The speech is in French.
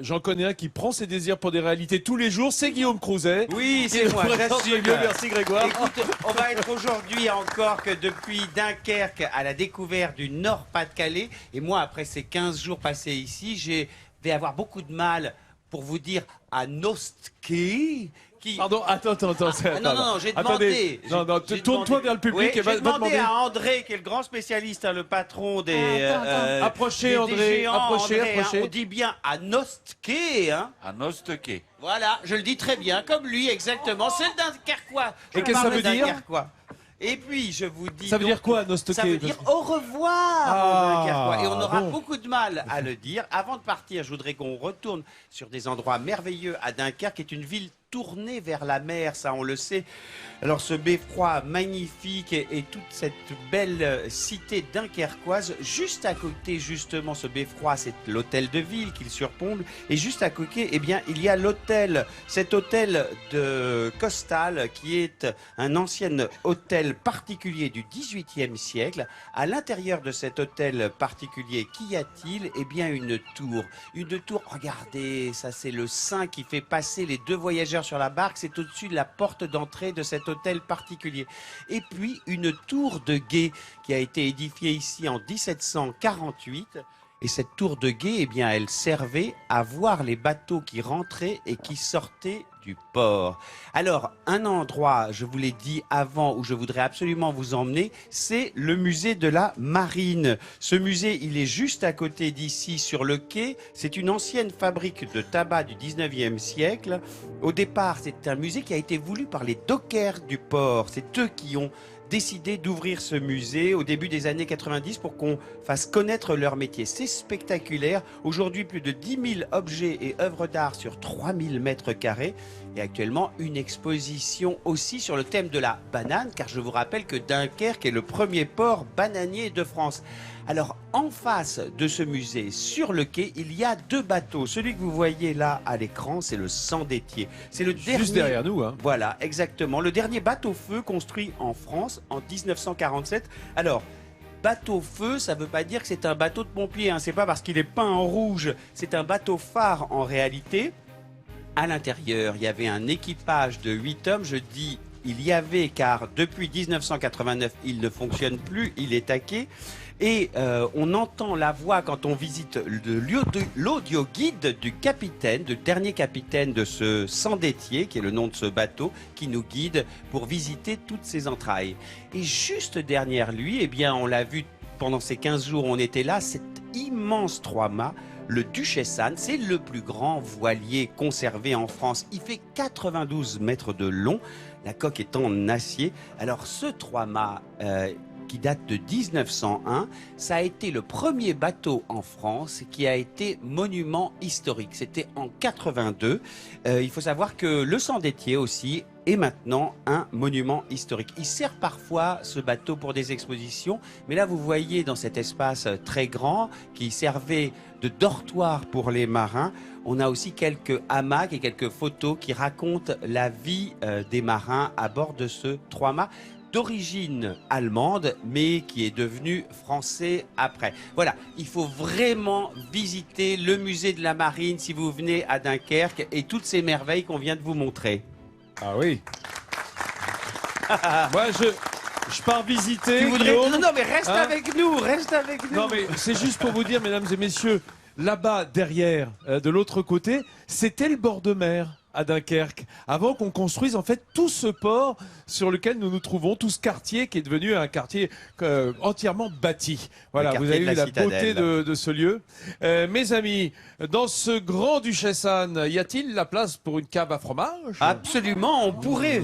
J'en connais un qui prend ses désirs pour des réalités tous les jours, c'est Guillaume Crouzet. Oui, c'est moi, j'assume. Merci Grégoire. Écoute, on va être aujourd'hui encore que depuis Dunkerque à la découverte du Nord-Pas-de-Calais. Et moi, après ces 15 jours passés ici, je vais avoir beaucoup de mal pour vous dire à Nostke. Pardon, attends. Non, j'ai demandé. Non, tourne-toi vers le public et va demander. J'ai demandé à André, qui est le grand spécialiste, le patron des... Approchez, André, géants, approchez. on dit bien à Nostke, hein. À Nostke. Voilà, je le dis très bien, comme lui, exactement. C'est le Dunkerquois. Et qu'est-ce que ça veut dire? Et puis, je vous dis... Ça veut dire quoi, Nostke? Ça veut dire au revoir, Dunkerquois. Et on aura bon. beaucoup de mal à le dire. Avant de partir, je voudrais qu'on retourne sur des endroits merveilleux à Dunkerque, qui est une ville tournée vers la mer, ça on le sait. Alors ce beffroi magnifique et toute cette belle cité dunkerquoise, juste à côté justement ce beffroi, c'est l'hôtel de ville qu'il surplombe, et juste à côté, eh bien, il y a l'hôtel, cet hôtel de Costal qui est un ancien hôtel particulier du XVIIIe siècle. À l'intérieur de cet hôtel particulier, qu'y a-t-il? Eh bien une tour, regardez, ça c'est le saint qui fait passer les deux voyageurs sur la barque, c'est au-dessus de la porte d'entrée de cet hôtel particulier. Et puis une tour de guet qui a été édifiée ici en 1748. Et cette tour de guet, eh bien, elle servait à voir les bateaux qui rentraient et qui sortaient du port. Alors, un endroit, je vous l'ai dit avant, où je voudrais absolument vous emmener, c'est le musée de la Marine. Ce musée, il est juste à côté d'ici, sur le quai. C'est une ancienne fabrique de tabac du 19e siècle. Au départ, c'est un musée qui a été voulu par les dockers du port. C'est eux qui ont décidé d'ouvrir ce musée au début des années 90 pour qu'on fasse connaître leur métier. C'est spectaculaire. Aujourd'hui, plus de 10 000 objets et œuvres d'art sur 3 000 mètres carrés. Et actuellement, une exposition aussi sur le thème de la banane, car je vous rappelle que Dunkerque est le premier port bananier de France. Alors, en face de ce musée, sur le quai, il y a deux bateaux. Celui que vous voyez là à l'écran, c'est le Sandetier. C'est le dernier... Juste derrière nous, hein. Voilà, exactement. Le dernier bateau-feu construit en France en 1947. Alors, bateau-feu, ça ne veut pas dire que c'est un bateau de pompier, hein. C'est pas parce qu'il est peint en rouge. C'est un bateau phare en réalité. À l'intérieur, il y avait un équipage de 8 hommes. Je dis il y avait, car depuis 1989, il ne fonctionne plus, il est taqué. Et on entend la voix quand on visite l'audio-guide du capitaine, du dernier capitaine de ce Sandetier, qui est le nom de ce bateau, qui nous guide pour visiter toutes ses entrailles. Et juste derrière lui, eh bien, on l'a vu pendant ces 15 jours où on était là, cet immense trois-mâts, le Duchessan, c'est le plus grand voilier conservé en France. Il fait 92 mètres de long, la coque est en acier. Alors ce trois-mâts qui date de 1901, ça a été le premier bateau en France qui a été monument historique. C'était en 82. Il faut savoir que le Sandetier aussi est maintenant un monument historique. Il sert parfois, ce bateau, pour des expositions, mais là vous voyez dans cet espace très grand qui servait de dortoir pour les marins, on a aussi quelques hamacs et quelques photos qui racontent la vie des marins à bord de ce trois-mâts d'origine allemande, mais qui est devenu français après. Voilà, il faut vraiment visiter le musée de la Marine si vous venez à Dunkerque et toutes ces merveilles qu'on vient de vous montrer. Ah oui. Moi, je pars visiter. Tu voudrais... Guillaume, non, mais reste avec nous, reste avec nous. Non, mais c'est juste pour vous dire, mesdames et messieurs, là-bas, derrière, de l'autre côté, c'était le bord de mer à Dunkerque, avant qu'on construise en fait tout ce port sur lequel nous nous trouvons, tout ce quartier qui est devenu un quartier entièrement bâti. Voilà, vous avez vu la beauté de ce lieu. Mes amis, dans ce grand Duchessan, y a-t-il la place pour une cave à fromage? Absolument, on pourrait.